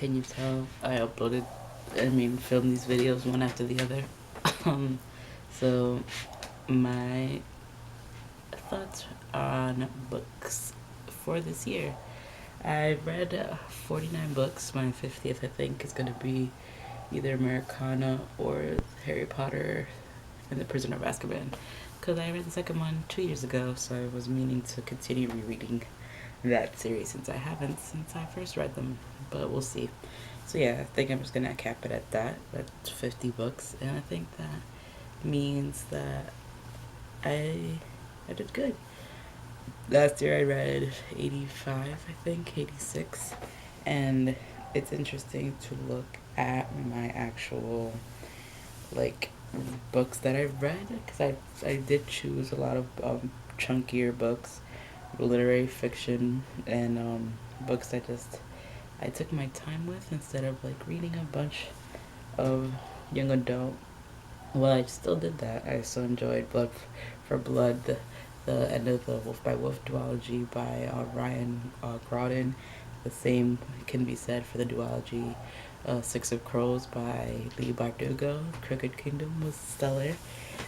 can you tell I filmed these videos one after the other. So my thoughts on books for this year. I read 49 books. My 50th, I think, is going to be either Americana or Harry Potter and the Prisoner of Azkaban. Because I read the second one 2 years ago, so I was meaning to continue rereading that series since I haven't since I first read them. But we'll see. So yeah, I think I'm just going to cap it at that. That's 50 books. And I think that means that I did good. Last year I read 85, I think, 86. And it's interesting to look at my actual, like, books that I've read. Because I did choose a lot of chunkier books, literary fiction, and books I took my time with instead of, like, reading a bunch of young adult. Well, I still did that. I still enjoyed Blood for Blood, the end of the Wolf by Wolf duology by Ryan Graudin. The same can be said for the duology Six of Crows by Lee Bardugo. Crooked Kingdom was stellar.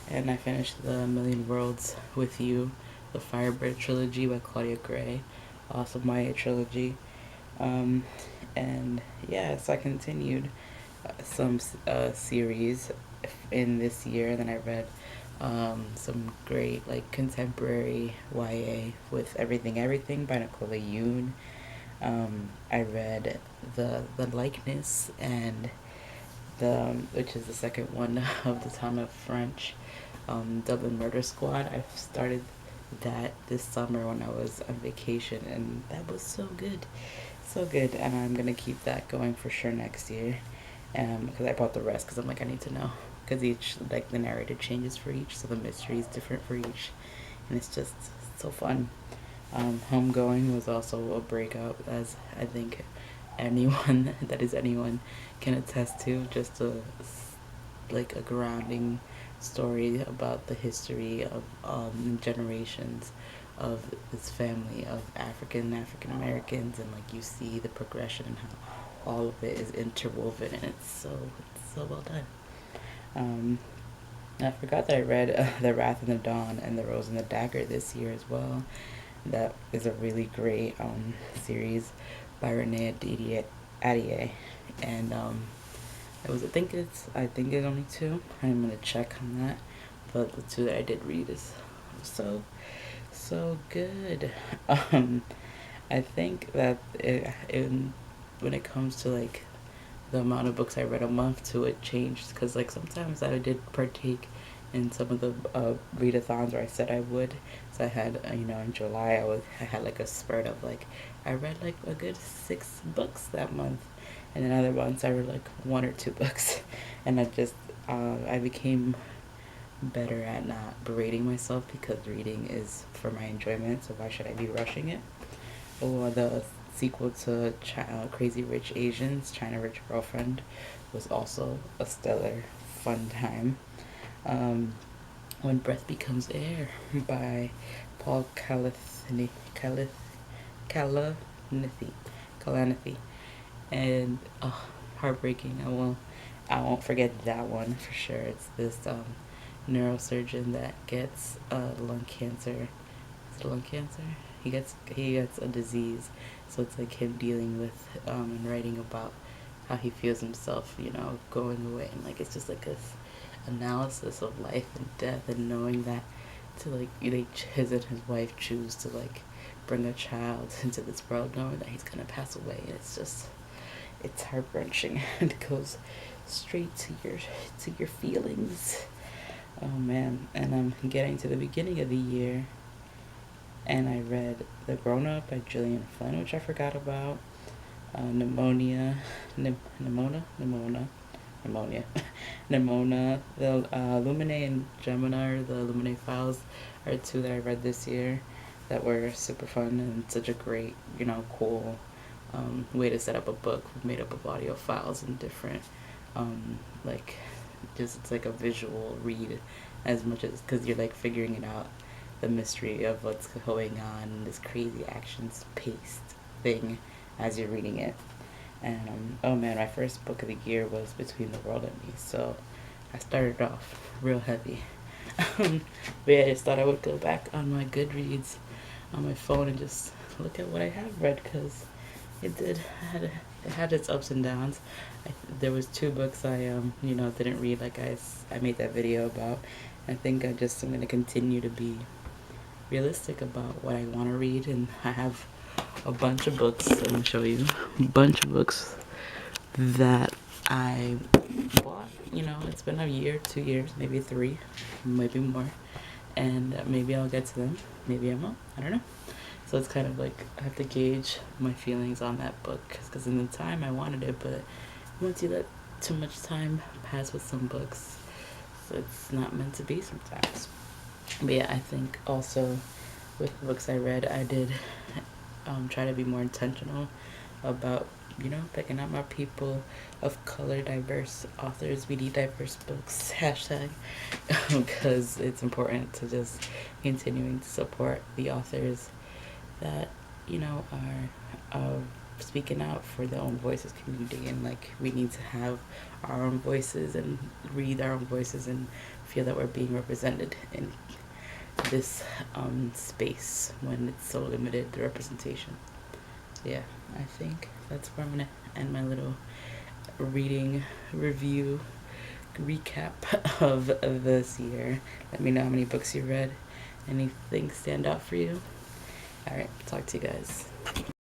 And I finished the Million Worlds with You, the Firebird trilogy by Claudia Gray. Awesome YA trilogy. And yeah, so I continued some series in this year. And then I read some great, like, contemporary YA with Everything by Nicola Yoon. I read the Likeness and which is the second one of the Tana French Dublin Murder Squad. I started that this summer when I was on vacation, and that was so good, and I'm gonna keep that going for sure next year. Because I bought the rest because I'm like, I need to know, because each, like, the narrative changes for each, so the mystery is different for each, and it's just so fun. Homegoing was also a breakout, as I think anyone anyone can attest to. Just like a grounding story about the history of generations of this family of African Americans, and, like, you see the progression and how all of it is interwoven, and it's so well done. I forgot that I read The Wrath and the Dawn and The Rose and the Dagger this year as well. That is a really great series by Renee Adier, and I think it's only two. I'm gonna check on that, but the two that I did read is so good. I think that when it comes to, like, the amount of books I read a month to, it changed, because, like, sometimes I did partake in some of the readathons where I said I would. So I had, in July I had, like, a spurt of, like, I read, like, a good 6 books that month, and in other months I read, like, 1 or 2 books, and I became better at not berating myself, because reading is for my enjoyment, so why should I be rushing it? Or the sequel to Crazy Rich Asians, China Rich Girlfriend, was also a stellar, fun time. When Breath Becomes Air by Paul Kalanithi, and heartbreaking. I won't forget that one for sure. It's this neurosurgeon that gets lung cancer. Is it lung cancer? He gets a disease, so it's like him dealing with and writing about how he feels himself, going away, and, like, it's just like this analysis of life and death, and knowing that his and his wife choose to, like, bring a child into this world, knowing that he's gonna pass away. It's heart wrenching, and it goes straight to your feelings. Oh man! And I'm getting to the beginning of the year, and I read The Grown Up by Gillian Flynn, which I forgot about. Pneumonia, the Illuminae and Gemini, the Illuminae files, are 2 that I read this year that were super fun, and such a great, cool way to set up a book made up of audio files and different, like, just, it's like a visual read as much as, because you're, like, figuring it out, the mystery of what's going on, this crazy action-paced thing as you're reading it. And oh man, my first book of the year was Between the World and Me, so I started off real heavy. But yeah, I just thought I would go back on my Goodreads on my phone and just look at what I have read, because it had its ups and downs. There was 2 books I didn't read, like I made that video about. I think I'm gonna continue to be realistic about what I want to read, and I have a bunch of books. I'm gonna show you a bunch of books that I bought. It's been a year, 2 years, maybe 3, maybe more, and maybe I'll get to them, maybe I won't, I don't know. So it's kind of like I have to gauge my feelings on that book, because in the time I wanted it, but once you let too much time pass with some books, so it's not meant to be sometimes. But yeah, I think also with the books I read, I did try to be more intentional about picking out more people of color, diverse authors. We need diverse books, hashtag, because it's important to just continuing to support the authors that are speaking out for their own voices community, and like we need to have our own voices and read our own voices and feel that we're being represented in this space when it's so limited, the representation. Yeah, I think that's where I'm gonna end my little reading review recap of this year. Let me know how many books you read. Anything stand out for you? Alright, talk to you guys.